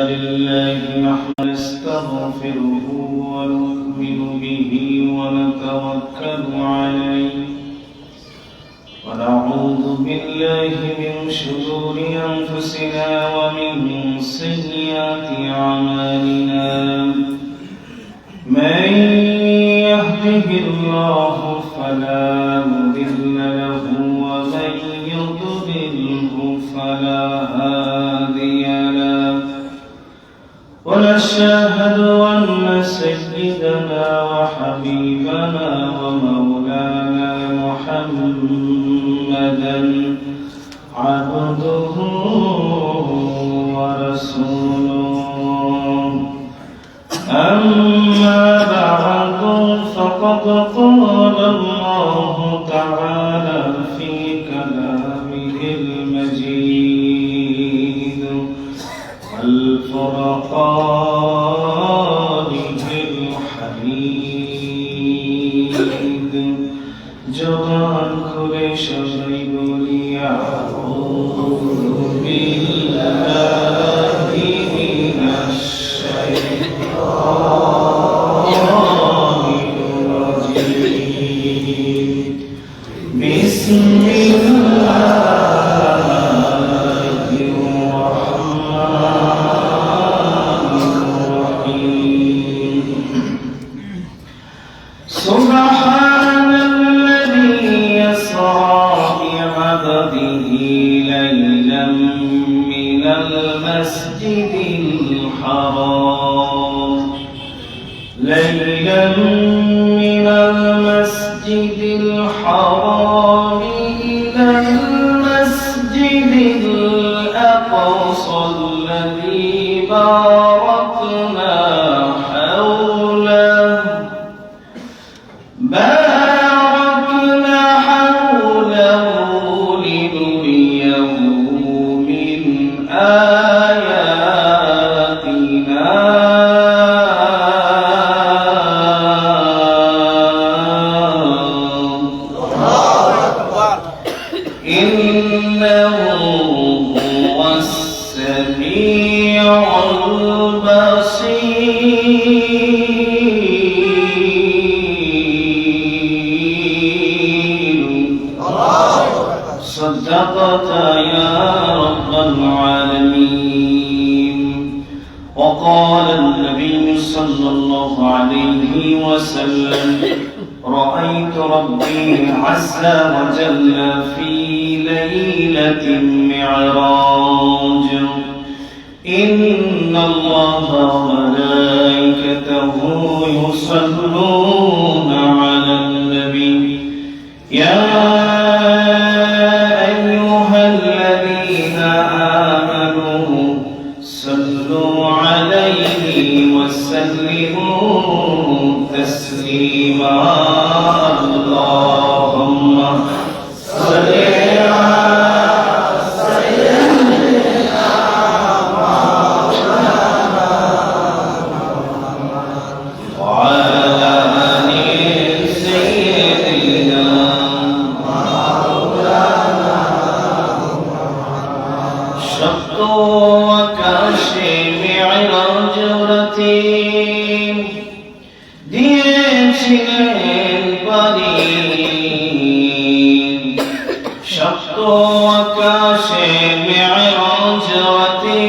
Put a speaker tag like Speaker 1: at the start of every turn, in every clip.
Speaker 1: لله نحن نستغفره ونؤمن به ونتوكل عليه ونعوذ بالله من شرور أنفسنا ومن سيئات أعمالنا من يهده الله فلا مضل له ومن يضلله فلا هادي له ونشهد أن سيدنا وحبيبنا ومولانا محمدا عبده ورسوله أما بعد فقد قال الله تعالى في كلامه المجيد والفرقانه الحميد جوان খুলে সবাই বলি আউযু বিল্লাহি মিনাশ শাইতানির রাজীম বিসমিল্লাহির রাহমানির রাহিম সুবহানাল্লাযী ليلا من المسجد الحرام إلى المسجد الأقصى الذي باركنا حوله إنه هو السميع البصير صدقت يا رب العالمين وقال النبي صلى الله عليه وسلم رأيت ربي عز وجل في ليلة معراج إن الله وملائكته يصلون على النبي يا أيها الذين آمنوا صلوا عليه وسلموا تسليما اللهم صل দিয়েছিলেন পানি সপ্ত আকাশে মেরাজ রাতে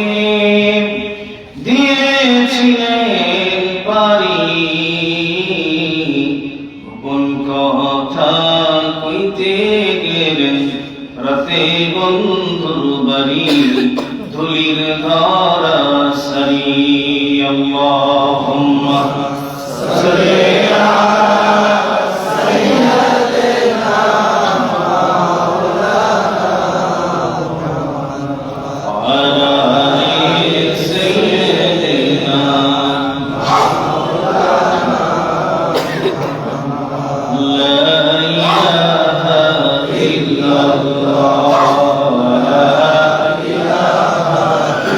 Speaker 1: দিয়েছিলেন পানি গোপন কথা কইতে গেলেন রাতে বন্ধুর বাড়ি ধুলির ধারা সারি আল্লাহুম্মা صلي على سيدنا وعلى آل سيدنا لا إله إلا الله لا إله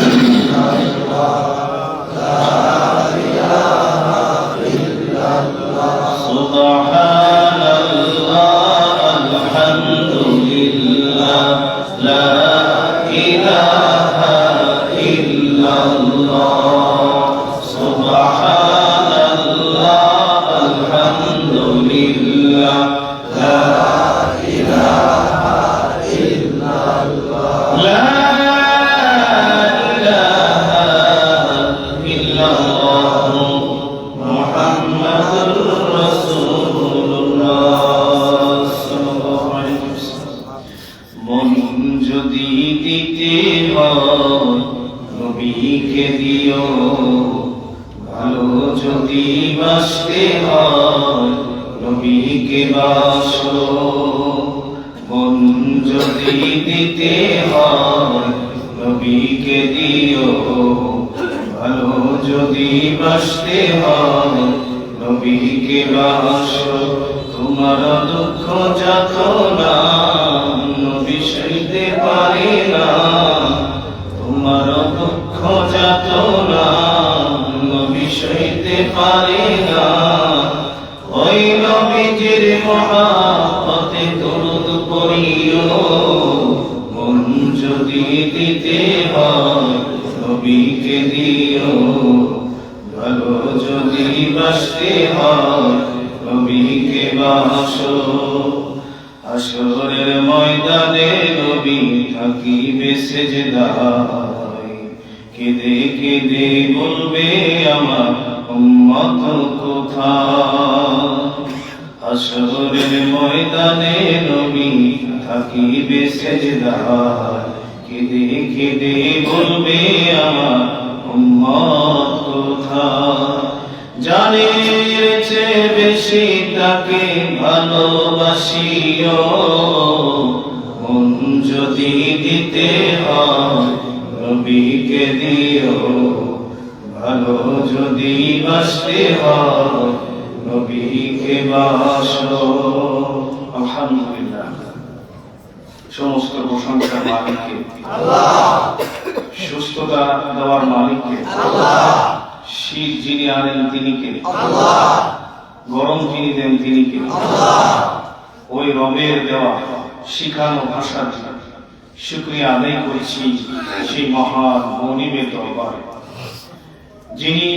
Speaker 1: إلا الله لا إله إلا الله সুবহানাল্লাহ আলহামদুলিল্লাহ লা ইলাহা ইল্লাল্লাহ লা ইলাহা ইল্লাল্লাহ মুহাম্মাদুর রাসূলুল্লাহ সাল্লাল্লাহু আলাইহি ওয়াসাল্লাম। মন যদি দিতে হয় নবীকে দিও, ভালো যদি বাসতে হয় নবীকে বাসো। মন যদি দিতে হয় নবীকে দিও, ভালো যদি বাসতে হয় নবীকে বাসো। তোমার দুঃখ যাতনা নবী সইতে পারে না, তোমার দুঃখ যাতনা নবী সইতে পারে না। ওই নবীজির মহব্বতে দরুদ পড়িও, মন যদি দিতে হয় নবীকে দিও, ভালো যদি বাসতে হয় নবীকে বাসো। হাসরের ময়দানে নবী থাকিবে সেজদায়, কেঁদে কেঁদে বলবে আমার উম্মত কোথায়। হাসরের ময়দানে নবী থাকিবে সেজদায়, কেঁদে কেঁদে বলবে আমার উম্মত কোথায়। জানের চেয়ে বেশি তাকে ভালোবাসিও, মন যদি দিতে হয় নবীকে দিও, ভালো যদি বাসতে হয় নবীকে বাসো। আলহামদুলিল্লাহ, সমস্ত প্রশংসা মালিককে আল্লাহ, সুস্থতা দেওয়ার মালিককে আল্লাহ, শীত যিনি আনেন তিনি কে আল্লাহ, গরম যিনি দেন তিনি কে আল্লাহ। ওই রবের দেওয়া শিখানো ভাষার শুকরিয়া আদায় করছি সেই মহান মনিবের দরবারে, যিনি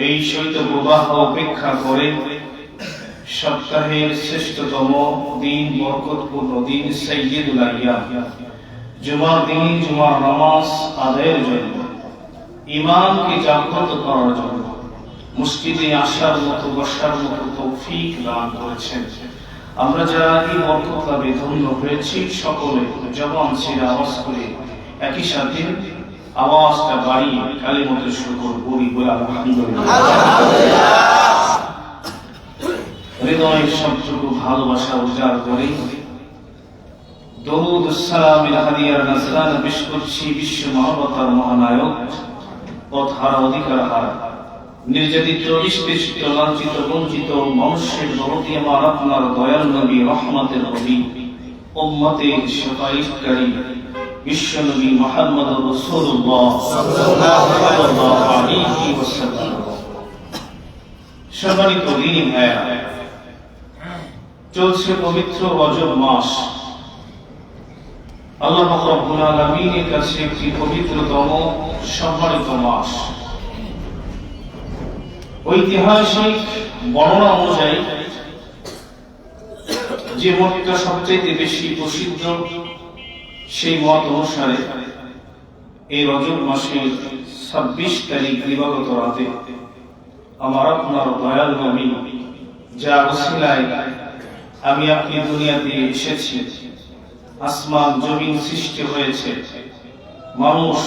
Speaker 1: এই শৈত প্রবাহ উপেক্ষা করে সপ্তাহের শ্রেষ্ঠতম দিন, বরকতপূর্ণ দিন সাইয়্যিদুল আইয়াম জুমার দিন জুমার নামাজ আদায়ের জন্য, ইমানকে জাগ্রত করার জন্য মসজিদে আসার মতো বসার মতো তৌফিক দান করেছেন। আমরা যারা এই বরকত লাভে ধন্য হয়েছি সকলে জবান ছেড়ে আওয়াজ করে একই সাথে আওয়াজটা বাড়িয়ে কালিমাতুল শুকর বলি বলে আলহামদুলিল্লাহ। হৃদয়ের সবটুকু ভালোবাসা উজাড় করে দরুদ সালামের হাদিয়ার নাজরানা পেশ করছি বিশ্ব মানবতার মহানায়ক, পথহারা অধিকার হারা, নির্যাতিত নিষ্পেষিত লাঞ্ছিত বঞ্চিত মানুষের দরদি আমার আপনার দয়াল নবী রহমতের নবী উম্মতের শাফাঈতকারী বিশ্ব নবী মুহাম্মদুর রাসূলুল্লাহ সাল্লাল্লাহু আলাইহি ওয়াসাল্লাম। সম্মানিত দিনী ভাইরা, চলছে পবিত্র রজব মাস। আল্লাহ রাব্বুল আলামিনের কাছে একটি পবিত্রতম সম্মানিত মাস। ঐতিহাসিক বর্ণনা অনুযায়ী যে মতটা সবচেয়ে বেশি প্রসিদ্ধ, সেই মত অনুসারে এই রজব মাসের 26 তারিখ দিবাগত রাতে আমার আপনার দয়াল নবী যা ওসিলায় আমি আপনি দুনিয়াতে এসেছি, আসমান জমিন সৃষ্টি হয়েছে, মানুষ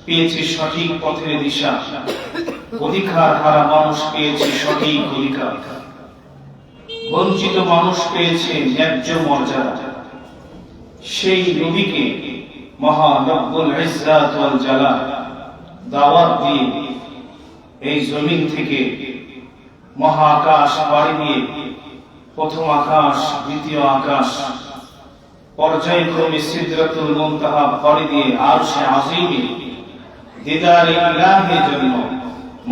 Speaker 1: পেয়েছে সঠিক পথের দিশা, অধিকার হারা মানুষ পেয়েছে সঠিক অধিকার, বঞ্চিত মানুষ পেয়েছে ন্যায্য মর্যাদা। সেই নবীকে মহান রব্বুল ইজ্জাত ওয়াল জালাল দাওয়াত দিয়ে এই জমিন থেকে মহাকাশ পাড়ি দিয়ে প্রথম আকাশ, দ্বিতীয় আকাশ, পর্যায়ক্রমে সিদরাতুল মুনতাহা পাড়ি দিয়ে আরশে আজিমে দিদারে ইলাহির জন্য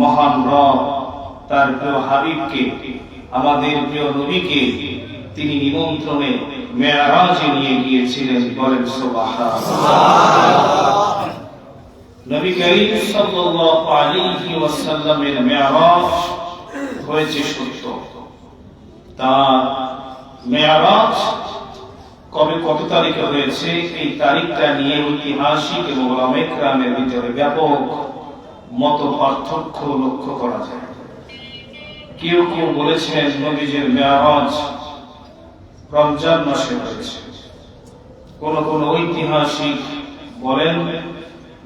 Speaker 1: মহান রব তার প্রিয় হাবিবকে, আমাদের প্রিয় নবীকে তিনি নিমন্ত্রণে মেরাজে নিয়ে গিয়েছিলেন। বলেন সুবহানাল্লাহ। নবী করিম সাল্লাল্লাহু আলাইহি ওয়াসাল্লামের মেরাজ হয়েছে সত্য। তার মেরাজ কবে কত তারিখে হয়েছে এই তারিখটা নিয়ে ঐতিহাসিক এবং উলামায়ে কেরামের ভিতরে ব্যাপক মত পার্থক্য লক্ষ্য করা যায়। কেউ কেউ বলেছেন নবীজির মেরাজ রমজান মাসে হয়েছে, কোন কোন ঐতিহাসিক বলেন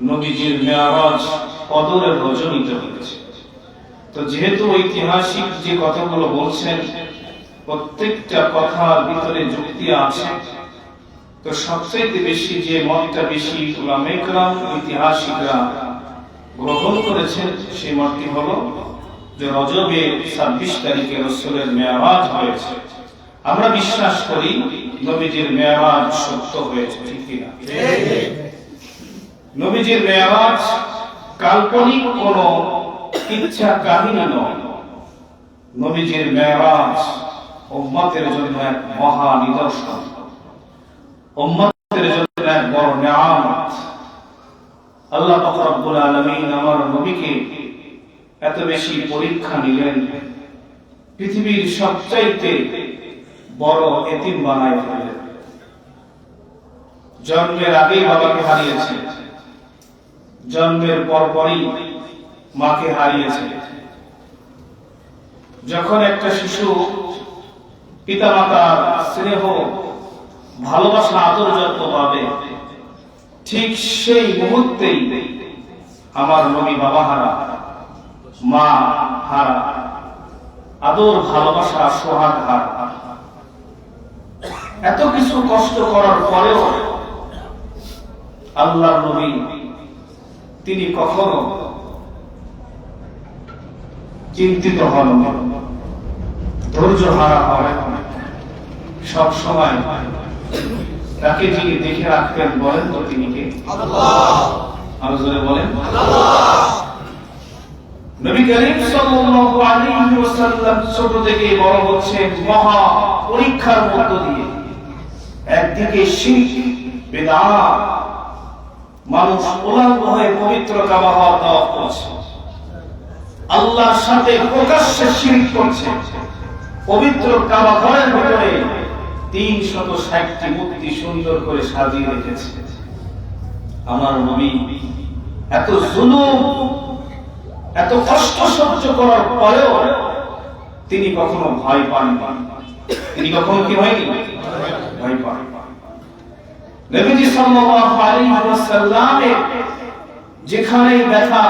Speaker 1: নবীজির মেরাজ কদরের রজনীতে হয়েছে। তো যেহেতু ঐতিহাসিক যে কথাগুলো বলছেন প্রত্যেকটা কথার ভিতরে যুক্তি আছে, তো সবচেয়ে বেশি যে মতটা বেশি উলামায়ে কেরাম ঐতিহাসিকরা গ্রহণ করেছেন সেই মতটি হলো যে রজবে 26 তারিখে রাসূলের মেরাজ হয়েছে। আমরা বিশ্বাস করি নবীজির মেরাজ সত্য হয়েছে, ঠিক কি না? নবীজির মেরাজ কাল্পনিক কোন ইচ্ছা কাহিনী নয়। নবীজির মেরাজ উম্মতের জন্য এক মহা নিদর্শন, উম্মতের জন্য এক বড় নিয়ামত। আল্লাহ পাক রব্বুল আলামিন আমার নবীকে এত বেশি পরীক্ষা নিলেন, পৃথিবীর সবচাইতে বড় এতিম বানায় ফেললেন। জন্মের আগেই বাবাকে হারিয়েছে, জন্মের পরপরই মাকে হারিয়েছে। যখন একটা শিশু পিতামাতার স্নেহ ভালোবাসা আদর যত্ন পাবে, ঠিক সেই মুহূর্তেই আমার নবী বাবা হারা, মা হারা, আদর ভালোবাসা সোহাগ হারা। এত কিছু কষ্ট করার পরেও আল্লাহর নবী তিনি কখনো চিন্তিত হন, ধৈর্য হারা হয়। সব সময় তাকে যিনি দেখে রাখতেন বলেন তো তিনি কে? আল্লাহ। আরো জোরে বলেন আল্লাহ। নবী করিম সাল্লাল্লাহু আলাইহি ওয়াসাল্লাম ছোট থেকে বড় হচ্ছে মহা পরীক্ষার মধ্য দিয়ে। একদিকে শিরক বিদআত, মানুষ উলঙ্গ হয়ে পবিত্র কাবা হওয়ার তাওয়াফ করছে, আল্লাহর সাথে প্রকাশ্যে শিরক করছে। পবিত্র কাবা ঘরের ভিতরে 360টি মূর্তি সুন্দর করে সাজিয়ে রেখেছে। আমার নবী এত জুলুম, এত কষ্ট সহ্য করার পরেও তিনি কখনো ভয় পান না। তিনি কখনো কি হয়নি? ভয় পান। নবীজি সাল্লাল্লাহু আলাইহি ওয়াসাল্লামের যেখানে ব্যথা,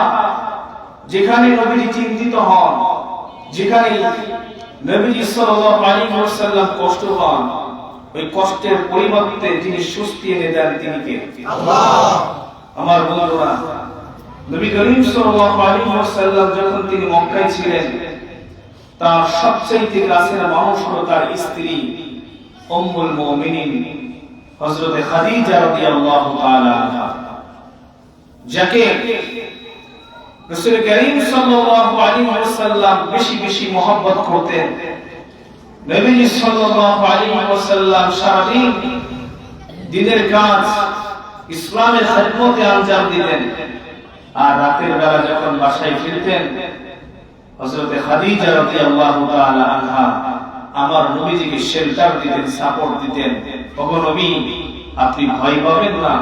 Speaker 1: যেখানে নবীজি চিন্তিত হন, যেখানে নবীজি সাল্লাল্লাহু আলাইহি ওয়াসাল্লাম কষ্ট পান, ওই কষ্টের পরিবর্তে যিনি স্বস্তি এনে দেন তিনি কে? আল্লাহ। আমার বন্ধুরা, নবী করিম সাল্লাল্লাহু আলাইহি ওয়াসাল্লাম যখন তিনি মক্কায় ছিলেন, তার সবচেয়ে কাছের মানুষ হলো তার স্ত্রী উম্মুল মুমিনিন হযরত খাদিজা রাদিয়াল্লাহু তাআলা আনহা, যাকে রাসূল করিম সাল্লাল্লাহু আলাইহি ওয়াসাল্লাম বেশি বেশি মহব্বত করতেন। নবীজি সাল্লাল্লাহু আলাইহি ওয়াসাল্লাম সারাদিন দিনের কাজ, ইসলামের খিদমতে আঞ্জাম দিতেন, আর রাতের বেলা যখন বাসায় ফিরতেন হযরত খাদিজা রাদিয়াল্লাহু তাআলা আনহা আমার নবীজিকে শেল্টার দিতেন, সাপোর্ট দিতেন। ওগো নবী, আপনি ভয় পাবেন না,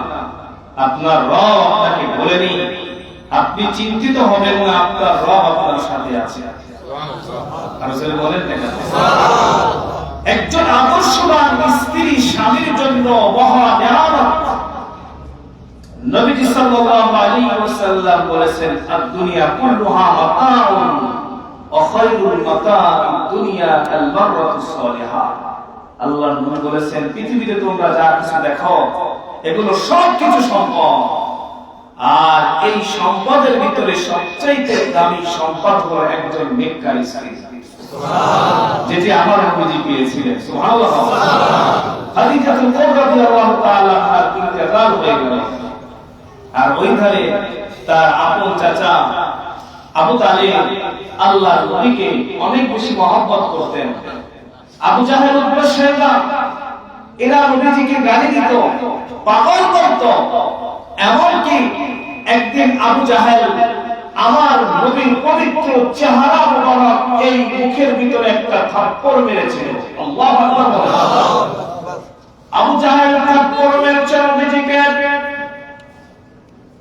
Speaker 1: আপনার রব আপনাকে বলেনি, আপনি চিন্তিত হবেন না, আপনার রব আপনার সাথে আছে। সুবহানাল্লাহ। আর জোরে বলেন না সুবহানাল্লাহ। একজন আদর্শবান স্ত্রী স্বামীর জন্য মহা নিয়ামত। নবীজি সাল্লাল্লাহু আলাইহি ওয়াসাল্লাম বলেছেন, আদ-দুনিয়া কুল্লুহা মাতাউন ওয়া খায়রুল মাতাউদ দুনিয়া আল মাররাতুস সালিহা। আল্লাহর নবী বলেছেন, পৃথিবীতে তোমরা যা কিছু দেখো এগুলো সব কিছু সম্পদ, আর এই সম্পদের ভিতরে সবচেয়ে দামি সম্পদ হলো একজন নেককার স্ত্রী। সুবহানাল্লাহ। যেটি আমার নবীজি পেয়েছিলেন। সুবহানাল্লাহ। খাদিজাতুল কুবরা রাদিয়াল্লাহু তাআলা আর ইন্তেকাল হয়ে গেল, আর ওই ধারে তার আপন চাচা আবু তালিব আল্লাহর নবীকে অনেক বেশি মহব্বত করতেন। আবু জাহেল উতবা শাইবা এরা নবীজিকে গালি দিত, পাগল করত, এমনকি একদিন আবু জাহেল আমার নবীর পবিত্র চেহারা মোবারক এই মুখের ভিতরে একটা থাপ্পড় মেরেছে। আল্লাহু আকবার। আবু জাহেল থাপ্পড় মেরেছে নবীজিকে।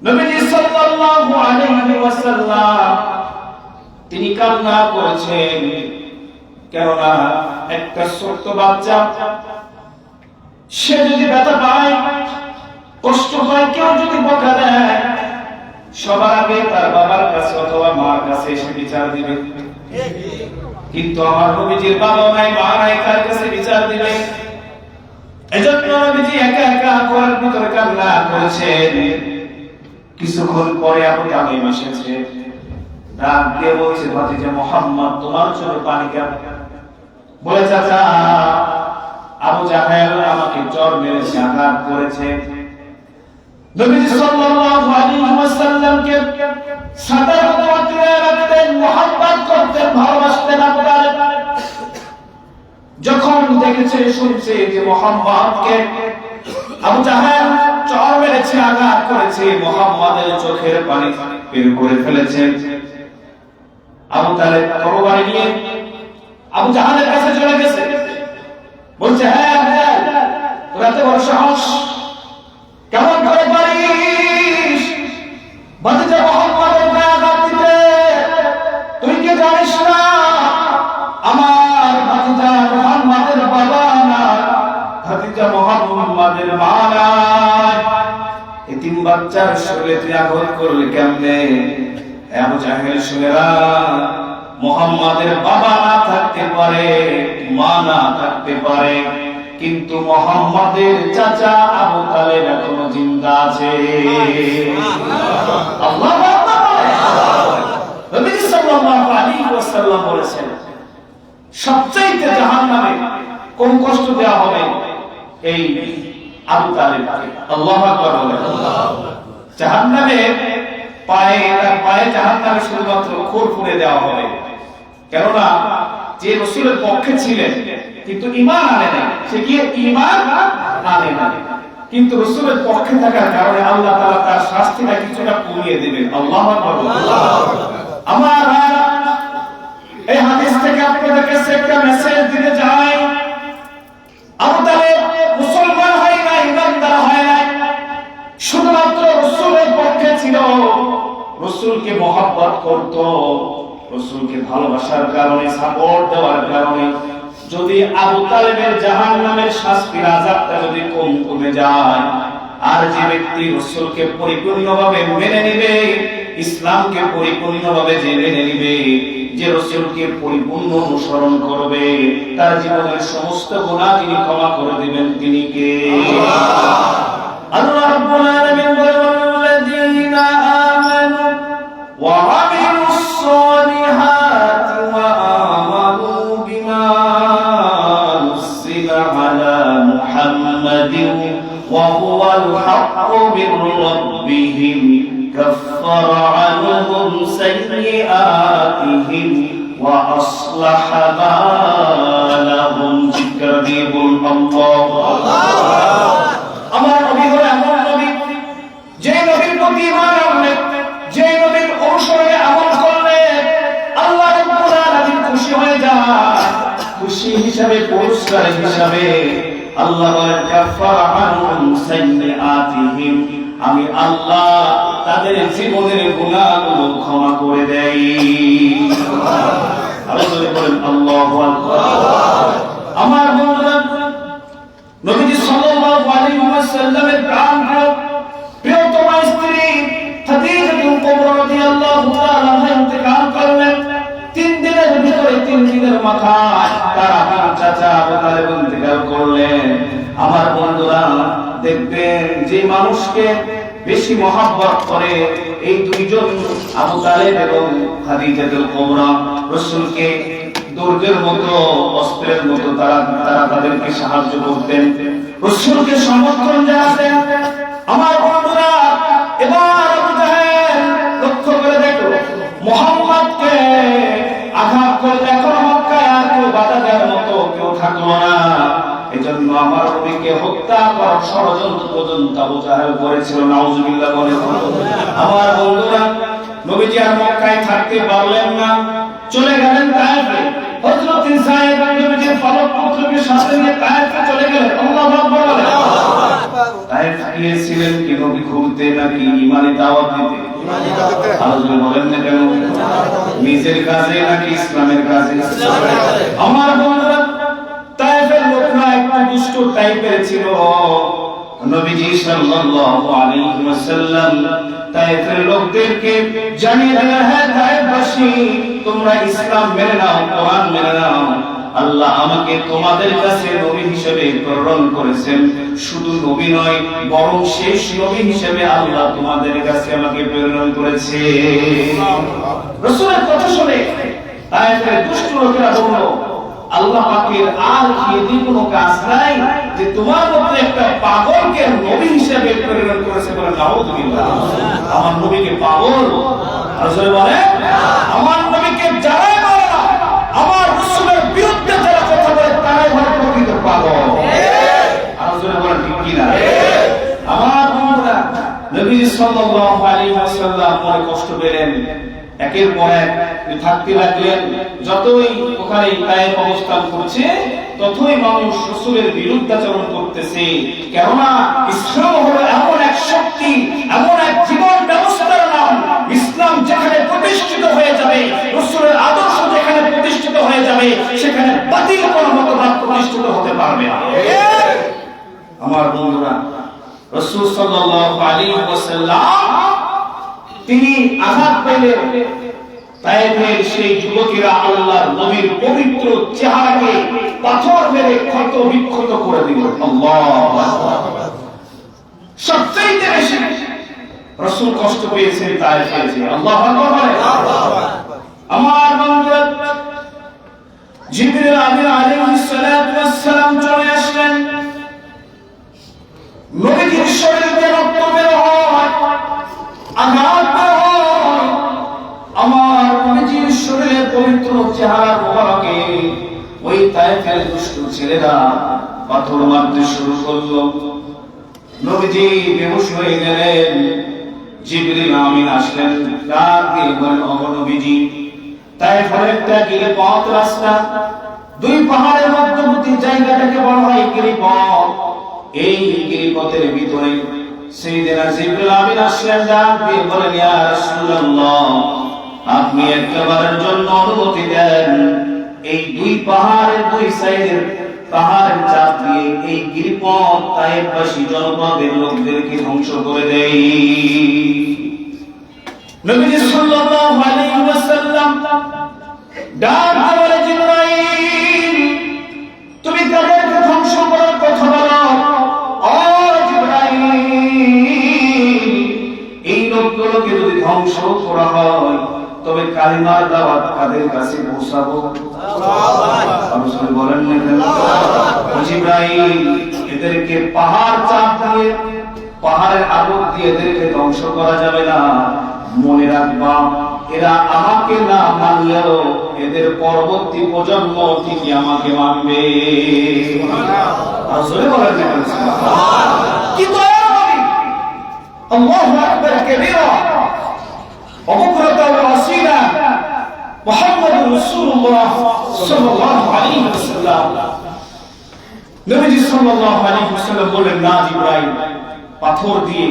Speaker 1: নবীজি সাল্লাল্লাহু আলাইহি ওয়াসাল্লাম তিনি কান্না করেছেন, কেননা একটা ছোট্ট বাচ্চা সে যদি ব্যথা পায়, কষ্ট পায়, কেউ যদি বকা দেয়, সবার আগে তার বাবার কাছে অথবা মার কাছে এসে বিচার দিবে। কিন্তু আমার নবীজির বাবা নাই, মা নাই, কার কাছে বিচার দিবে? এজন্য নবীজি একা একা ঘরের ভিতরে কান্না করেছেন। কিছুক্ষণ পরে আবু তামিম এসেছে, ডাক দিয়ে বলছে, ভাতিজা মুহাম্মদ, তোমার চোখে পানি কেন? বলে, চাচা আবু জাহেল আমাকে জ্বর মেরেছে, আঘাত করেছে। নবীজি সাল্লাল্লাহু আলাইহি ওয়াসাল্লামকে সাদার মধ্যে রাখতেন, মুহাব্বত করতেন, ভালোবাসতেন আবু তালেব। যখন দেখেছে, শুনছে যে মুহাম্মদকে আবু জাহেল জ্বর মেরেছে, আঘাত করেছে, মুহাম্মদের চোখের পানি বের করে ফেলেছে, আবু তালেব তরবারি নিয়ে আবু জাহেলের কাছে চলে গেছে। বলছে, হ্যাঁ হ্যাঁ, তোর এত বড় সাহস, কেমন করে পারিস ভাতিজা মুহাম্মদের গায়ে আঘাত দিতে? তুই কি জানিস না আমার ভাতিজা মুহাম্মদের বাবা না, ভাতিজা মুহাম্মদের মা নাই? এতিম বাচ্চার শরীরে তুই আঘাত করলে কেমনে? আবু জাহেল শুনেরা, মুহাম্মাদের বাবা না থাকতে পারে, মা না থাকতে পারে, কিন্তু মুহাম্মাদের চাচা আবু তালেব এখনো জিন্দা আছে। আল্লাহু আকবার। নবী সাল্লাল্লাহু আলাইহি ওয়াসাল্লাম বলেছেন, সবচেয়ে জাহান্নামে কোন কষ্ট দেওয়া হবে? এই আবু তালেবকে। আল্লাহু আকবার বলেন। জাহান্নামে পায়ে জাহান্নামে শুধুমাত্র খুর ফুঁড়ে দেওয়া হবে। কেননা যে রাসূলের পক্ষে ছিলেন কিন্তু ঈমান আনে না, সে কি ঈমান আনে না, কিন্তু রাসূলের পক্ষে থাকার কারণে আল্লাহ তাআলা তার শাস্তিটা কিছুটা কমিয়ে দিবেন। আল্লাহু আকবার। আমার এই হাদিস থেকে আপনাদের কাছে একটা মেসেজ দিতে চাই। আবু তালেব মুসলমান হয় না, ঈমানদার হয় না, শুধুমাত্র রাসূলের পক্ষে ছিল, রাসূলকে মহব্বত করত, রাসূলকে ভালোবাসার কারণে, সাপোর্ট দেওয়ার কারণে যদি আবু তালেবের জাহান্নামের শাস্তির আযাবটা যদি কমে যায়, আর যে ব্যক্তি রাসূলকে পরিপূর্ণভাবে মেনে নেবে, ইসলামকে পরিপূর্ণভাবে যে মেনে নেবে, যে রাসূলকে পরিপূর্ণ অনুসরণ করবে, তার জীবনের সমস্ত গুনাহ তিনি ক্ষমা করে দিবেন। তিনি কে? আল্লাহ রাব্বুল আলামিন বলেন, আল্লাযীনা আমানু ওয়া আমিলুস সালিহাতি ওয়া আমানু বিমা নুসিলা আলা মুহাম্মাদিন ওয়া হুয়াল হাক্কু মির রাব্বিহিম কাফফারা আনহুম সাইয়্যাতিহিম ওয়া আসলাহা বালাহুম। যিকরিবুল আল্লাহ। আমার নবী হলো এমন নবী, যে নবীর প্রতি ঈমান আনলে, যে নবীর অনুসরণে আমল করলে আল্লাহ রাব্বুল আলামিন খুশি হয়ে যায়। খুশি হিসাবে, পুরস্কার হিসাবে আল্লাহ বলেন, কাফফারা আনহুম সাইয়্যাতিহিম, আমি আল্লাহ তাদের জীবনের গুনাহগুলো ক্ষমা করে দেই। আল্লাহ বলেন, আল্লাহু আকবার। আমার বন্ধুরা, নবীজি সাল্লাল্লাহু আলাইহি ওয়াসাল্লামের প্রিয়তমা স্ত্রী খাদিজাতুল কুবরা রাদিয়াল্লাহু তাআলা আনহা ইন্তেকাল করলেন। 3 দিনের ভিতরে, 3 দিনের মাথায় তার আপন চাচা আবু তালেব ইন্তেকাল করলেন। আমার বন্ধুরা, দেখবেন যে মানুষকে বেশি মহব্বত করে, এই দুইজন আবু তালেব এবং খাদিজাতুল কুবরা রাসূলকে দুর্গের মতো, অস্ত্রের মতো তারা তাদেরকে সাহায্য করতেন, রাসূলকে সমর্থন জানাতেন। আমার বন্ধুরা, এবার আবু জাহেল লক্ষ্য করে দেখো, মুহাম্মদকে আঘাত করলে এখন মক্কায় আর কেউ বাধা দেওয়ার মতো কেউ থাকলো না। এজন্য আমার নবীকে হত্যা করার ষড়যন্ত্র পর্যন্ত আবু জাহেল করেছিল। নাউজুবিল্লাহ বলে। আমার বন্ধুরা, নবীজি আর মক্কায় থাকতে পারলেন না, চলে গেলেন তায়েফে। হযরত সাইদ নবীজির ফারুক পুত্রকে সাথে নিয়ে তায়েফে চলে গেলেন। আল্লাহু আকবার বলে। তায়েফ গিয়েছিলেন কি নবী খুলতে নাকি ঈমানি দাওয়াত দিতে? আল্লাহ বলেন না কেন? নিজের কাজে নাকি ইসলামের কাজে? আমার বন্ধুরা, তায়েফের লোকরা একটু দুষ্ট টাইপের ছিল। নবীজি সাল্লাল্লাহু আলাইহি ওয়াসাল্লাম তায়েফের লোকদেরকে জানিয়ে দিলেন, হ্যাঁ তায়েফবাসী, তোমরা ইসলাম মেনে নাও, কোরআন মেনে নাও। আল্লাহ আমাকে তোমাদের কাছে নবী হিসেবে প্রেরণ করেছেন। শুধু নবী নয়, বরং শেষ নবী হিসেবে আল্লাহ তোমাদের কাছে আমাকে প্রেরণ করেছে। রাসূলের কথা শুনে তায়েফের দুষ্ট লোকেরা বলল, আল্লাহ পাকের আর কি এমন কোনো কাজ নাই যে তোমার মধ্যে একটা পাগলকে নবী হিসেবে প্রেরণ করেছে? বলে নাউযুবিল্লাহ। আমার নবীকে পাগল? রাসূল বলে, আমার নবীকে যারাই বলে না, আমার রাসূলের বিরুদ্ধে যারা কথা বলে তারাই হলো প্রকৃত পাগল। রাসূল বলেন ঠিক কি না? আমার বন্ধুরা, নবী সাল্লাল্লাহু আলাইহি ওয়াসাল্লাম মনে কষ্ট পেলেন। একের পর এক থাকতে লাগলেন। যতই ওখানে তায়েফ অবস্থান করছে, ততই মানুষ রাসূলের বিরুদ্ধাচরণ করতেছে। কেননা ইসলাম হলো এমন এক শক্তি, এমন এক জীবন ব্যবস্থার নাম, ইসলাম যেখানে প্রতিষ্ঠিত হয়ে যাবে, রাসূলের আদর্শ যেখানে প্রতিষ্ঠিত হয়ে যাবে, সেখানে বাতিল কোনো মতবাদ প্রতিষ্ঠিত হতে পারবে না। আমার বন্ধুরা, রাসূল সাল্লাল্লাহু আলাইহি ওয়াসাল্লাম তিনি আঘাত পেলেন। তায়েফের সেই যুবকেরা আল্লাহর নবীর পবিত্র চেহারাকে পাথর মেরে ক্ষত বিক্ষত করে দিল। আল্লাহু আকবার। সবচেয়ে বেশি রাসূল কষ্ট পেয়েছেন তায়েফে। আল্লাহু আকবার বলে। আমার বন্ধুরা, জিবরিল আমিন আলাইহিস সালাতু ওয়াস সালাম চলে আসলেন। নবীর শরীরে রক্ত বের হয়, আঘাত হয়। আমার নবীর শরীরের পবিত্র চেহারা মোবারকে ওই তায়েফের দুষ্ট ছেলেরা পাথর মারতে শুরু করলো। নবীজি বেহুশ হয়ে গেলেন। জিবরিল আমিন আসলেন, ডাক দিয়ে বলেন, ওগো নবীজি, তায়েফের একটা গিরিপথ রাস্তা, দুই পাহাড়ের মধ্যবর্তী জায়গাটাকে বলা হয় গিরিপথ। এই গিরিপথের ভিতরে সাইয়েদনা জিবরিল আমিন আসলেন, ডাক দিয়ে বলেন, ইয়া রাসূলুল্লাহ, আপনি একবারের জন্য অনুমতি দেন, এই দুই পাহাড়ের দুই সাইডের পাহাড়ের চাপ দিয়ে এই গিরিপথ তায়েফবাসী জনপদের লোকদেরকে ধ্বংস করে দেয়। নবীজি সাল্লাল্লাহু আলাইহি ওয়াসাল্লাম ডাক দিয়ে বলে, জিবরাইল, তুমি তাদেরকে ধ্বংস করার কথা বলো। ও জিবরাইল, এই লোকগুলোকে যদি ধ্বংস করা হয়, তবে কালিমার দাওয়াত কাদের কাছে পৌঁছাবো? রাসূল বলেন না কেন? জিবরাইল, এদেরকে পাহাড় চাপ দিয়ে, পাহাড়ের আগুন দিয়ে এদেরকে ধ্বংস করা যাবে না। মনে রাখবা, এরা আমাকে না মানলেও এদের পরবর্তী প্রজন্ম ঠিকই আমাকে মানবে। রাসূল বলেন না কেন? কি দয়া নবী! আল্লাহু আকবার কাবীরা وبكرة وأصيلا محمد رسول الله صلى الله عليه وسلم। নবীজি সাল্লাল্লাহু আলাইহি ওয়াসাল্লাম বলেন, না জিবরাইল, পাথর দিয়ে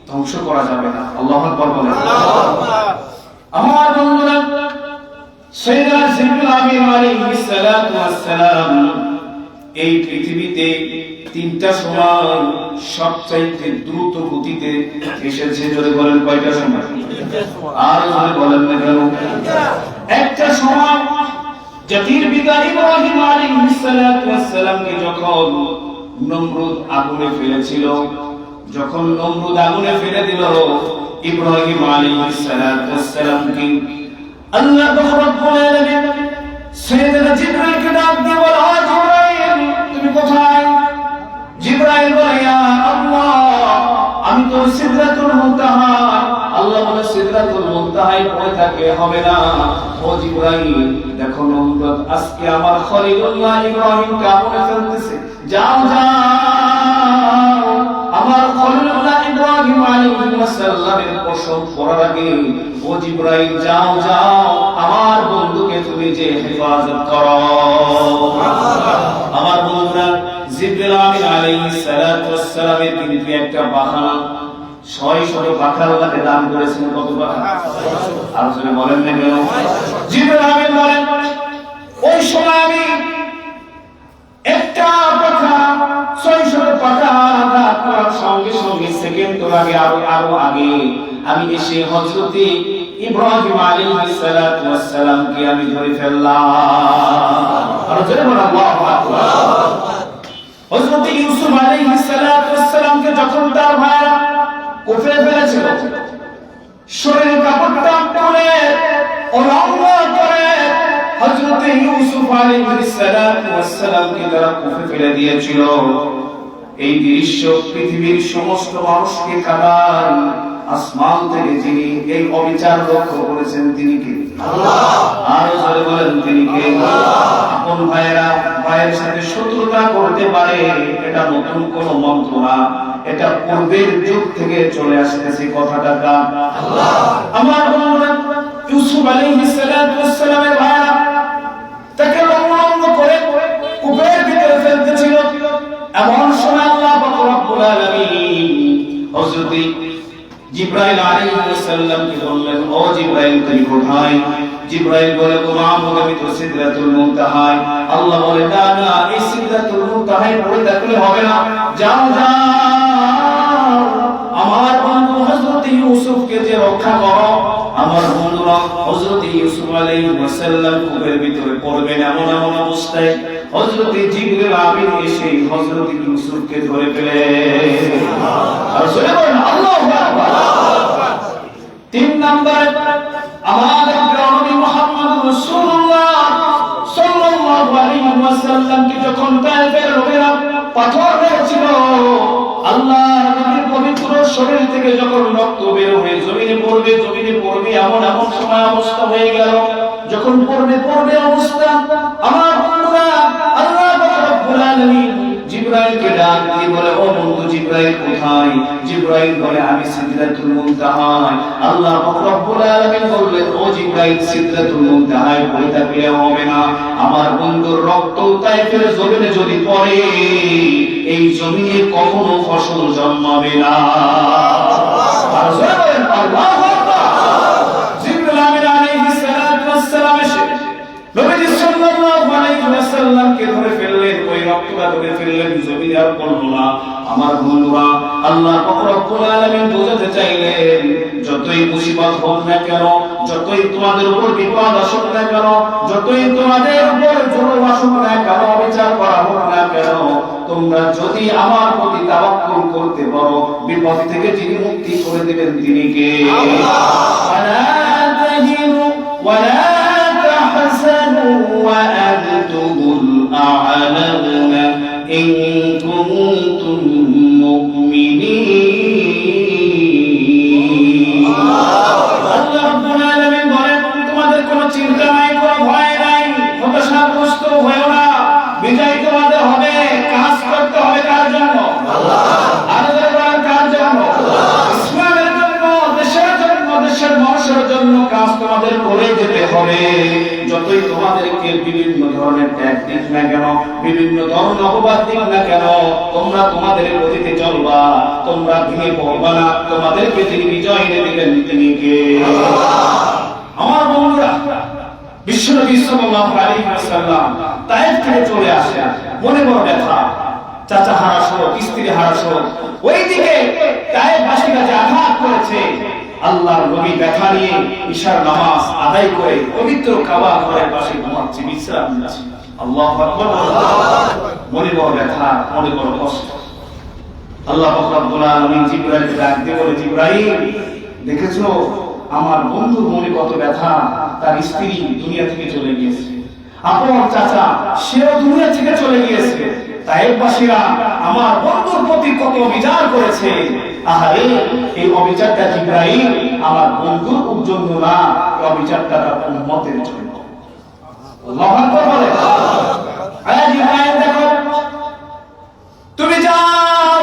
Speaker 1: ধ্বংস করা যাবে না। আল্লাহু আকবার বলেন। আমার বন্ধুরা, সাইয়েদনা জিবরিল আমিন আলাইহিস সালাতু ওয়াস সালাম এই পৃথিবীতে তিনটা সময় সবচাইতে দ্রুত গতিতে এসেছে। জোরে বলেন, কয়টা সময়? আর জোরে বলেন না কেন? একটা সময় জাতির পিতা ইব্রাহিম আলাইহিস সালাতু ওয়াস সালামকে যখন নমরুদ আগুনে ফেলেছিল, যখন নমরুদ আগুনে ফেলে দিল ইব্রাহিম আলাইহিস সালাতু ওয়াস সালামকে, আল্লাহ রাব্বুল আলামিন সাইয়েদনা জিবরাইলকে ডাক দিয়ে বলে, ও জিবরাইল, তুমি কোথায়? জিবরাইল বলে, ইয়া আল্লাহ, আমি তো সিদরাতুল মুনতাহা। আল্লাহ বলে, সিদরাতুল মুনতাহা মুনতাহায় পড়ে থাকলে হবে না। ও জিবরাইল দেখো নমরুদ আজকে আমার খলিলুল্লাহ ইব্রাহিম কামড়ে ফেলতেছে, যাও যাও আমার খলিলুল্লাহ ইব্রাহিম আলাইহিস সালামের কসম করার আগে ও জিবরাইল যাও যাও আমার বন্ধুকে তুমি যে হেফাজত করো। আমার বন্ধুরা জিবরাইল আমিন আলাইহিস সালাতু ওয়াস সালামের কিন্তু একটা বাহানা, 600 পাখা আল্লাহকে দান করেছেন। কত পাখা? আলোচনা বলেন না কেন? জিবরাইল আমিন বলেন ওই সময় আমি একটা পাখা 600 পাখা দান করার সঙ্গে সঙ্গে সেকেন্ড আগে আরো আগে আমি এসে হযরতে ইব্রাহিম আলাইহিস সালাতু ওয়াস সালামকে আমি ধরে ফেললাম। আর জোরে বলেন আল্লাহু আকবার। হযরতে ইউসুফ আলাইহিস সালাতু ওয়াস সালামকে যখন তার ভাইরা কুফে ফেলেছিল, শরীরের কাপড়টা খুলে উলঙ্গ করে হযরতে ইউসুফ আলাইহিস সালাতু ওয়াস সালামকে তারা কুফে ফেলে দিয়েছিল। এই দৃশ্য পৃথিবীর সমস্ত মানুষকে কাঁদায়। আসমান থেকে যিনি এই অবিচার লক্ষ্য করেছেন তিনি কে? আল্লাহ। আর জোরে বলেন তিনি কে? আপন ভাইয়েরা ভাইয়ের সাথে শত্রুতা করতে পারে, এটা নতুন কোন মন্ত্র না, এটা পূর্বের যুগ থেকে চলে আসতেছে। কথাটা কার? আল্লাহ। আমার বন্ধুরা ইউসুফ আলাইহিস সালাতু ওয়াস সালামের ভাইয়েরা তাকে লম্ব করে কূপের ভিতরে ফেলতেছিল। এমন সময় আল্লাহ পাক রব্বুল আলামিন হযরত জিবরাইল আলাইহিস সালামকে বললেন, ও জিবরাইল তুমি কোথায়? জিবরাইল বলে গো মাহবুব আমি তো সিদরাতুল মুনতাহায়। আল্লাহ বলে না না এই সিদরাতুল মুনতাহায় পড়ে থাকলে হবে না, যাও যাও আমার বন্ধু হযরত ইউসুফকে যে রক্ষা করো। আমার বন্ধুরা হযরত ইউসুফ আলাইহিস সালাম কূপের ভিতরে পড়বেন এমন অবস্থায় হযরত জিবরাইল আমিন এসে হযরত ইউসুফকে ধরে ফেলে। আর সুবহান আল্লাহু আকবার। 3 নম্বরে আমাদের নবী মুহাম্মদ রাসূলুল্লাহ সাল্লাল্লাহু আলাইহি ওয়াসাল্লামকে যখন তায়েফের লোকেরা পাথর মেরেছিল, আল্লাহর নবীর পবিত্র শরীর থেকে যখন রক্ত বের হয়ে জমিনে পড়বে এমন সময় অবস্থা হয়ে গেল। যখন পড়বে অবস্থা আমার বন্ধুরা আল্লাহ রাব্বুল আলামিন জিবরাইলকে ডাক দিয়ে বলে, ও বন্ধু জিবরাইল কোথায়? জিবরাইল বলে আমি সিদরাতুল মুনতাহায়। আল্লাহ রাব্বুল আলামিন বললেন, ও জিবরাইল সিদরাতুল মুনতাহায় পড়ে থাকলে হবে না, আমার বন্ধুর রক্ত তায়েফের জমিনে যদি পড়ে এই জমিনে কখনো ফসল জন্মাবে না। আর জোরে বলেন আল্লাহু আকবার। জিবরাইল আমিন আলাইহিস সালাতু ওয়াস সালাম এসে নবী সাল্লাল্লাহু আলাইহি ওয়াসাল্লামকে ধরে ফেললেন, ওই রক্তটা ধরে ফেললেন, জমিনে আর পড়ল না। আমার বন্ধুরা আল্লাহ পাক রব্বুল আলামিন বোঝাতে চাইলেন যতই মুসিবত হোক না কেন, যতই তোমাদের উপর বিপদ আসুক না কেন, যতই তোমাদের উপর জুলুম আসুক না কেন, বিচার করা হোক না কেন, তোমরা যদি আমার প্রতি তাওয়াক্কুল করতে পারো বিপদ থেকে যিনি মুক্তি করে দিবেন তিনি কে? আল্লাহ। ওয়ালা তাহিনু ওয়ালা তাহসানু ওয়া আনতুমুল আ'লাউনা ইন কুনতুম মুমিনিন। আল্লাহ রাব্বুল আলামিন বলেন তোমাদের কোনো চিন্তা নাই, কোনো ভয় নাই, হতাশাগ্রস্ত হয়ো না, বিজয় তোমাদের হবে। কাজ করতে হবে কার জন্য? আল্লাহ। আল্লাহর কার জন্য? ইসলামের জন্য, দেশের জন্য, দেশের মানুষের জন্য কাজ তোমাদের করে যেতে হবে। যতই তোমাদেরকে বিভিন্ন ধরনের ত্যাগ দিক না কেন, বিভিন্ন ধরনের অপবাদ দিক না কেন, তোমরা তোমাদের গতিতে চলবা, তোমরা ভেঙে পড়বা না। তোমাদেরকে যিনি বিজয় এনে দিবেন তিনি কে? আমার বন্ধুরা বিশ্বনবী সাল্লাল্লাহু আলাইহি ওয়াসাল্লাম তায়েফ থেকে চলে আসে, মনে বড় ব্যথা, চাচা হারাস হোক, স্ত্রী হারাস হোক, ওইদিকে তায়েফবাসীরা যে আঘাত করেছে, আল্লাহর নবী ব্যথা নিয়ে ঈশার নামাজ আদায় করে পবিত্র কাবা ঘরের পাশে ঘুমাচ্ছে, বিশ্রাম নিচ্ছে। আল্লাহু আকবার। মনে বড় ব্যথা, মনে বড় কষ্ট। আল্লাহ পাক রব্বুল আলামিন জিবরাইলকে ডাক দিয়ে বলে, জিবরাইল দেখেছো আমার বন্ধুর মনে কত ব্যথা, তার স্ত্রী দুনিয়া থেকে চলে গিয়েছে, আপন চাচা সেও দুনিয়া থেকে চলে গিয়েছে, তায়েফবাসীরা আমার বন্ধুর প্রতি কত বিচার করেছে, আহারে এই অবিচারটা জিবরাইল আমার বন্ধুর জন্য না, এই অবিচারটা তার উম্মতের জন্য। আল্লাহু আকবার বলে। আয় জিবরাইল দেখো তুমি যাও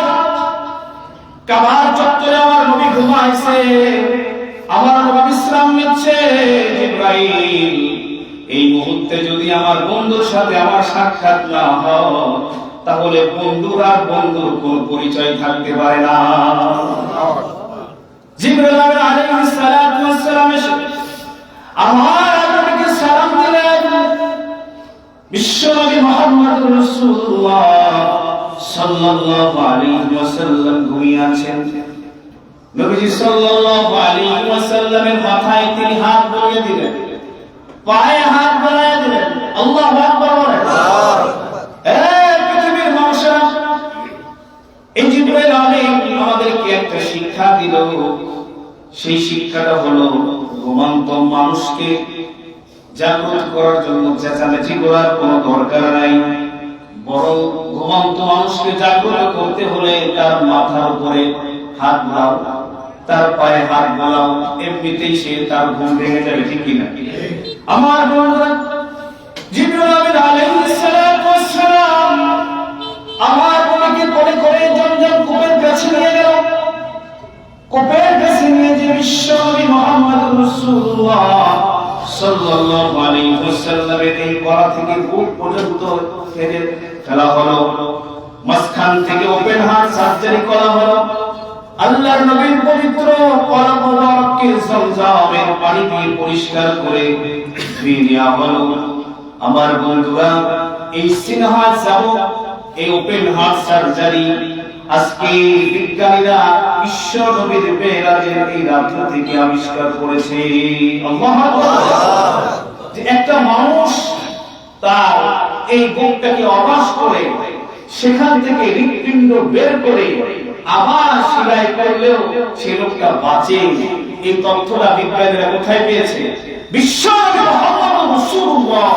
Speaker 1: কাবার চত্বরে, আমার নবী ঘুমাইছে, আমার নবী বিশ্রাম নিচ্ছে। জিবরাইল এই মুহূর্তে যদি আমার বন্ধুর সাথে আমার সাক্ষাৎ না হয়, তাহলে বন্ধুর আর বন্ধুর কোন পরিচয় থাকতে পারে না। জিবরাইল আলাইহিস সালাতু ওয়াস সালাম আমার নবীকে সালাম দিলেন। বিশ্বনবী মুহাম্মদুর রাসূলুল্লাহ সাল্লাল্লাহু আলাইহি ওয়াসাল্লাম ঘুমিয়ে আছেন। নবীজি সাল্লাল্লাহু আলাইহি ওয়াসাল্লামের মাথায় তিনি হাত বুলিয়ে দিলেন, পায়ে হাত বুলিয়ে দিলেন। আল্লাহু আকবার বলেন। পৃথিবীর মানুষেরা, এই জিবরাইল আলাইহিস আমাদেরকে একটা শিক্ষা দিল। সেই শিক্ষাটা হলো ঘুমন্ত মানুষকে জাগ্রত করার জন্য চেঁচামেচি করার কোনো দরকার নাই, বরং ঘুমন্ত মানুষকে জাগ্রত করতে হলে তার মাথার উপরে হাত দাও, তার পায়ে হাত বোলাও, এমনিতেই সে তার ঘুম ভেঙে যাবে। ঠিক কিনা? আমার বন্ধুরা, জিবরাইল আলাইহিস সালাতু ওয়াস সালাম আমার নবীকে কোলে করে জমজম কূপের কাছে নিয়ে গেল। কূপের কাছে নিয়ে যে বিশ্বনবী মুহাম্মদুর রাসূলুল্লাহ সাল্লাল্লাহু আলাইহি ওয়াসাল্লামের এই গলা থেকে বুক পর্যন্ত কেটে ফেলা হলো, মাঝখান থেকে ওপেন হার্ট সার্জারি করা হলো। আল্লাহর নবীর পবিত্র কলব মুবারককে জমজমের পানি দিয়ে পরিষ্কার করে ধুয়ে নেওয়া হলো। আমার বন্ধুরা, এই সিনহা যাব, এই ওপেন হার্ট সার্জারি আজকে বিজ্ঞানীরা বিশ্ব নবীর মেরাজের এই রাত্রি থেকে আবিষ্কার করেছে। আল্লাহু আকবার। যে একটা মানুষ তার এই বুকটাকে অবাস করে সেখান থেকে হৃৎপিণ্ড বের করে আবার সেলাই করলেও সে লোকটা বাঁচে। এই তথ্যটা বিজ্ঞানীরা কোথায় পেয়েছে? বিশ্ব নবী মুহাম্মদ রাসূলুল্লাহ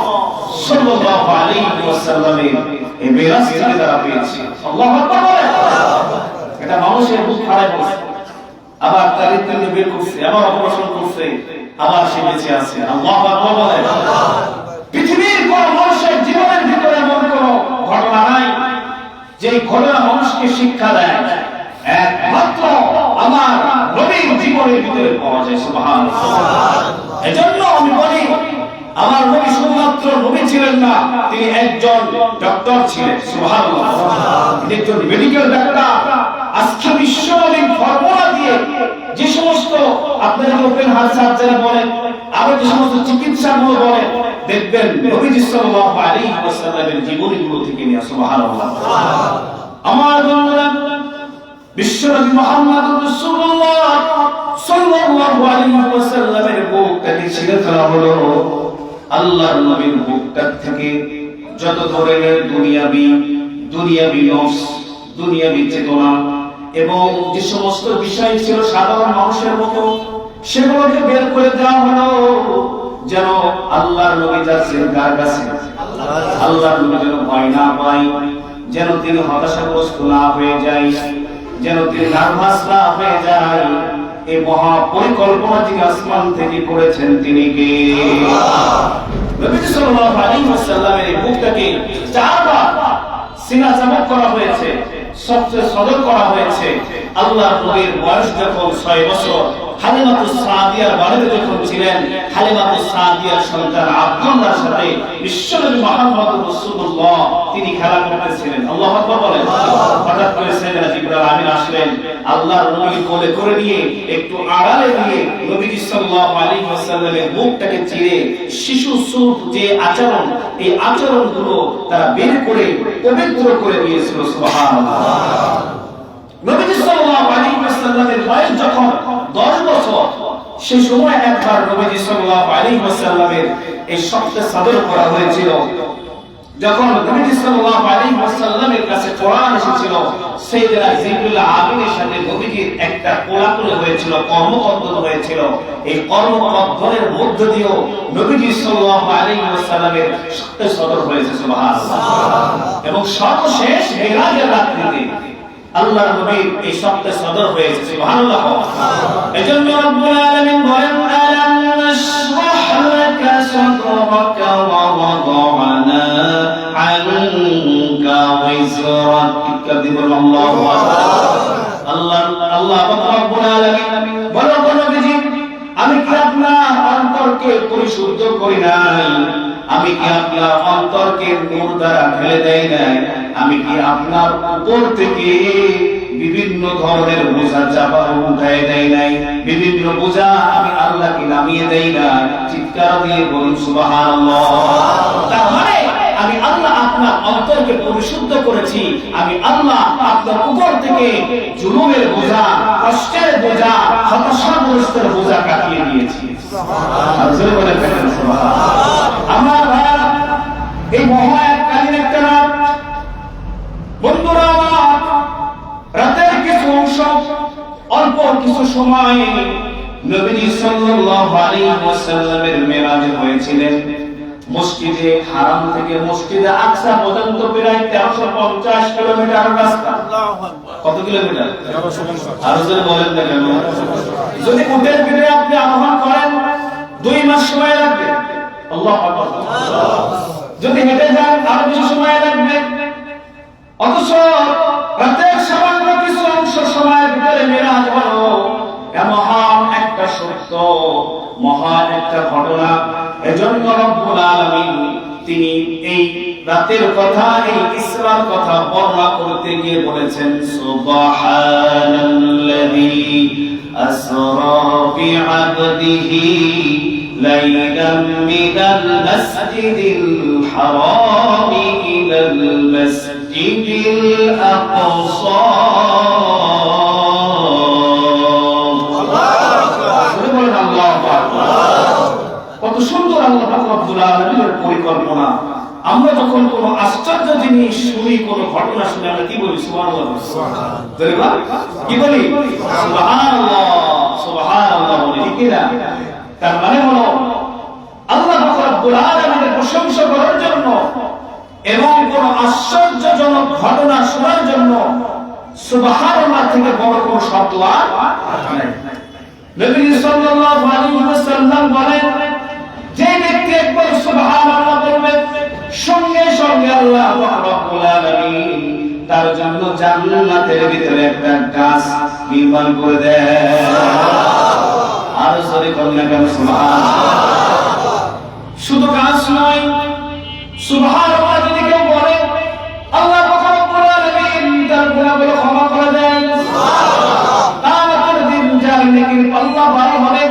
Speaker 1: সাল্লাল্লাহু আলাইহি ওয়াসাল্লামের এই মেরাজ থেকে তারা পেয়েছে। আল্লাহু আকবার বলেন। এটা মানুষের বুক ফাড়ায় পড়ছে, আবার তার হৃৎপিণ্ড বের করছে, আবার অপারেশন করছে, আবার সে বেঁচে আছে। আল্লাহু আকবার বলেন। পৃথিবীর কোন মানুষের জীবনের ভিতরে এমন কোন ঘটনা নাই যে ঘটনা মানুষকে শিক্ষা দেয়, একমাত্র আমার নবীর জীবনের ভিতরে পাওয়া যায়। সুবহানাল্লাহ। এজন্য আমি বলি, আমার নবী শুধুমাত্র নবী ছিলেন না, তিনি একজন ডক্টর ছিলেন। সুবহানাল্লাহ। তিনি একজন মেডিকেল ডাক্তার। আজকে বিশ্ব নবীর ফর্মুলা দিয়ে যে সমস্ত আপনারা ওপেন হার্ট সার্জারি বলেন, আরো যে সমস্ত চিকিৎসাগুলো বলেন, দেখবেন নবীজি সাল্লাল্লাহু আলাইহি ওয়াসাল্লামের জীবনীগুলো থেকে নিয়ে। সুবহানাল্লাহ। আমার বন্ধুরা, বিশ্বনবী মুহাম্মদুর রাসূলুল্লাহ সাল্লাল্লাহু আলাইহি ওয়াসাল্লামের বুকটাকে ছিঁড়ে ফেলা হলো। আল্লাহর নবীর বুকটা থেকে যত ধরনের দুনিয়াবি নফস, দুনিয়াবি চেতনা এবং যে সমস্ত বিষয় ছিল সাধারণ মানুষের মতো, সেগুলোকে বের করে দেওয়া হলো, যেন আল্লাহর নবী যাচ্ছেন কার কাছে? আল্লাহর নবী যেন ভয় না পায়, যেন তিনি হতাশাগ্রস্ত না হয়ে যায়, যেন তিনি নার্ভাস না হয়ে যায়। এই মহা পরিকল্পনা যিনি আসমান থেকে করেছেন তিনি কে? নবী সাল্লাল্লাহু আলাইহি ওয়াসাল্লামের বুকটাকে চারবার সিনা চামক করা হয়েছে, সবচেয়ে সদর করা হয়েছে। আল্লাহর নবীর বয়স যখন 6 বছর, হালিমাতুস সাদিয়ার বাড়িতে যখন ছিলেন, হালিমাতুস সাদিয়ার সন্তান আব্দুল্লাহর সাথে বিশ্বনবী মুহাম্মদ রাসূলুল্লাহ তিনি খেলা করতেছিলেন। আল্লাহু আকবার বলেন। হঠাৎ করে সাইয়েদনা জিবরাইল আমিন আসলেন, আল্লাহর নবীকে কোলে করে নিয়ে একটু আড়ালে নিয়ে নবীজি সাল্লাল্লাহু আলাইহি ওয়াসাল্লামের মুখটাকে চিরে শিশু সুর যে আচরণ, এই আচরণগুলো তারা বের করে পবিত্র করে দিয়েছিল। সুবহানাল্লাহ। নবীজি সাল্লাল্লাহু আলাইহি ওয়াসাল্লামের বয়স যখন 10 বছর, সেই সময় একবার নবীজি সাল্লাল্লাহু আলাইহি ওয়াসাল্লামের এই শক্ত সাদর করা হয়েছিল। যখন নবীজি সাল্লাল্লাহু আলাইহি ওয়াসাল্লামের কাছে কোরআন এসেছিল, সাইয়েদনা জিবরিল আমিনের সাথে নবীজির একটা কোলাকুলি হয়েছিল, কর্মকর্তন হয়েছিল। এই কর্মকর্তনের মধ্য দিয়েও নবীজি সাল্লাল্লাহু আলাইহি ওয়াসাল্লামের শক্ত সাদর হয়েছে। সুবহানাল্লাহ। এবং সর্বশেষ মেরাজের রাত্রিতে আল্লাহর নবীর এই শব্দে সদর হয়েছে সুবহানাল্লাহ। এজন্য রব্বুল আলামিন বলেন আলাম নাশরাহ লাকা সাদরাকা ওয়া ওয়াদা'না আনকা ওয়িজরাক। ইকদিবুল আল্লাহু আকবার। আল্লাহ রব্বুল আলামিন বলেন নবীজি, আমি কি আপনার অন্তরকে পরিশুদ্ধ করি নাই? আমি কি আপনার অন্তরকে নূর দ্বারা ঢেলে দেই নাই? আমি কি আপনার উপর থেকে বিভিন্ন ধরনের বোঝা চাপা উঠায় দেই নাই? বিভিন্ন বোঝা আমি আল্লাহকে নামিয়ে দেই না? চিৎকার দিয়ে বলুন সুবহানাল্লাহ। তার মানে আমি আল্লাহ আপনার অন্তরকে পরিশুদ্ধ করেছি। আমি আল্লাহ আপনার উপর থেকে জুলুমের বোঝা, কষ্টের বোঝা, হতাশাগ্রস্তের বোঝা কাটিয়ে দিয়েছি। আমার ভাইরা, এই মহাকালীন একটা রাত, বন্ধুরা আমার, রাতের কিছু অংশ, অল্প কিছু সময় নবীজি সাল্লাল্লাহু আলাইহি ওয়াসাল্লামের মেরাজ হয়েছিলেন। মসজিদে হারাম থেকে মসজিদে আকসা পর্যন্ত প্রায় 1350 কিলোমিটার রাস্তা। কত কিলোমিটার? 1350। আর যদি বলেন না কেন, যদি উটের পিঠে আপনি আরোহণ করেন 2 মাস সময় লাগবে। আল্লাহু আকবার। যদি হেঁটে যান আরো বেশি সময় লাগবে। অথচ রাতের সামান্য কিছু অংশ সময়ের ভিতরে মেরাজ হলো। মহান একটা সত্য, মহান একটা ঘটনা। এজন্য রব্বুল আলামিন তিনি এই রাতের কথা, এই ইসরার কথা বর্ণনা করতে গিয়ে বলেছেন সুবহানাল্লাযী আসরা বি'আবদিহি লাইলাম মিনাল মাসজিদিল হারাম ইলাল মাসজিদিল আকসা। কত সুন্দর আল্লাহ রাব্বুল আলামিনের পরিকল্পনা। আমরা যখন কোন আশ্চর্য জিনিস শুনি, কোন ঘটনা শুনি, আমরা কি বলি? সুবহানাল্লাহ। কি বলি? সুবহানাল্লাহ, সুবহানাল্লাহ বলি, ঠিক না? তার মানে হলো আল্লাহ রাব্বুল আলামিনের প্রশংসা করার জন্য এবং কোন আশ্চর্যজনক ঘটনা শোনার জন্য সুবহানাল্লাহ থেকে বড় কোনো শব্দ নাই। নবী সাল্লাল্লাহু আলাইহি ওয়াসাল্লাম বলেন, যে ব্যক্তি একবার সুবহানাল্লাহ বলবে, সঙ্গে সঙ্গে আল্লাহ রাব্বুল আলামিন তার জন্য জান্নাতের ভিতরে একটা গাছ নির্মাণ করে দেন। আর সরে করলে কেন সুবহানাল্লাহ। শুধু গাছ নয়, সুবহানাল্লাহ যদি কেউ বলে, আল্লাহ রাব্বুল আলামিন তার গুনাহগুলো ক্ষমা করে দেন। আল্লাহ ভালো হবে,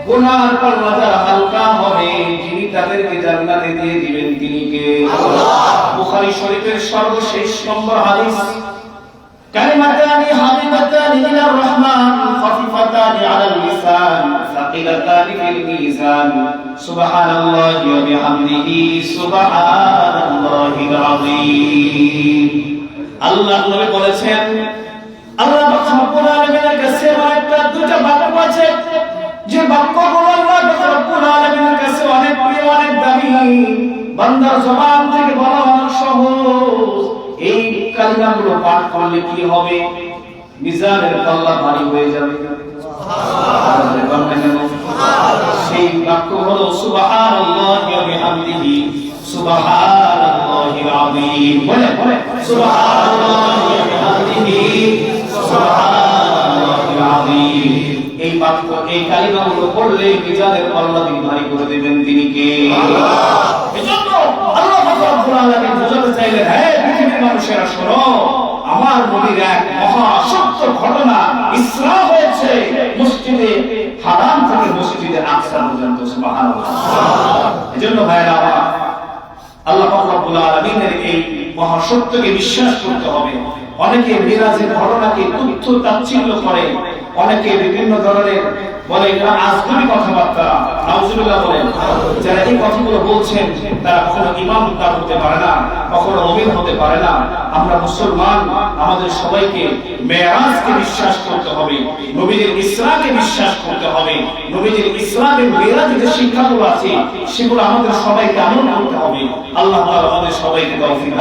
Speaker 1: গুনার পাল্লা যারা হালকা হবে, যিনি তাদেরকে জান্নাতে দিয়ে দিবেন তিনি কে? আল্লাহ। বুখারী শরীফের সর্বশেষ নম্বর হাদিস, কালিমাতানি হাবিবাতানি ইলার রহমান খাফিফাতানি আলাল লিসান সাকিলাতানি ফিল মিজান সুবহানাল্লাহি ওয়া বিহামদিহি সুবহানাল্লাহিল আযীম। আল্লাহ নবী বলেছেন, আল্লাহ রাব্বুল আলামিনের কাছে একটা দুটো বাক্য আছে, যে বাক্যগুলো আল্লাহ রাব্বুল আলামিনের কাছে অনেক প্রিয়, অনেক দামি, বান্দার জবান থেকে বলা অনেক সহজ। এই কালিমাগুলো পাঠ করলে কি হবে? মিজানের পাল্লা ভারী হয়ে যাবে। সুবহানাল্লাহ। সেই বাক্য হলো সুবহানাল্লাহি ওয়া বিহামদিহি সুবহানাল্লাহিল আযীম। বলে বলে সুবহানাল্লাহি ওয়া বিহামদিহি সুবহানাল্লাহিল আযীম। এই বাক্য, এই কালিমাগুলো পড়লে মিজানের পাল্লা তিনি ভারী করে দিবেন তিনি কে? আল্লাহ। এজন্য আল্লাহ রাব্বুল আলামিন বোঝাতে চাইলেন, হে পৃথিবীর মানুষেরা শোনো, আমার নবীর এক মহা সত্য ঘটনা ইসরা হয়েছে মসজিদে হারাম থেকে মসজিদে আকসা পর্যন্ত। সুবহানাল্লাহ। এজন্য ভাইরা আমার, আল্লাহ রাব্বুল আলামিনের এই মহা সত্যকে বিশ্বাস করতে হবে। অনেকে মিরাজের ঘটনাকে তুচ্ছ তাচ্ছিল্য করে, অনেকে বিভিন্ন ধরনের বলে এটা আজগুবি কথাবার্তা, নাউজুবিল্লাহ বলেন। যারা এই কথাগুলো বলছেন তারা কখনো ইমাম হতে পারে না, কখনো মুমিন হতে পারে না। আমরা মুসলমান, আমাদের সবাইকে মেরাজকে বিশ্বাস করতে হবে, নবীদের ইসরাকে বিশ্বাস করতে হবে। নবীদের ইসরামের মেরাজের যে শিক্ষাগুলো আছে সেগুলো আমাদের সবাইকে আমল করতে হবে। আল্লাহ তাআলা আমাদের সবাইকে তৌফিক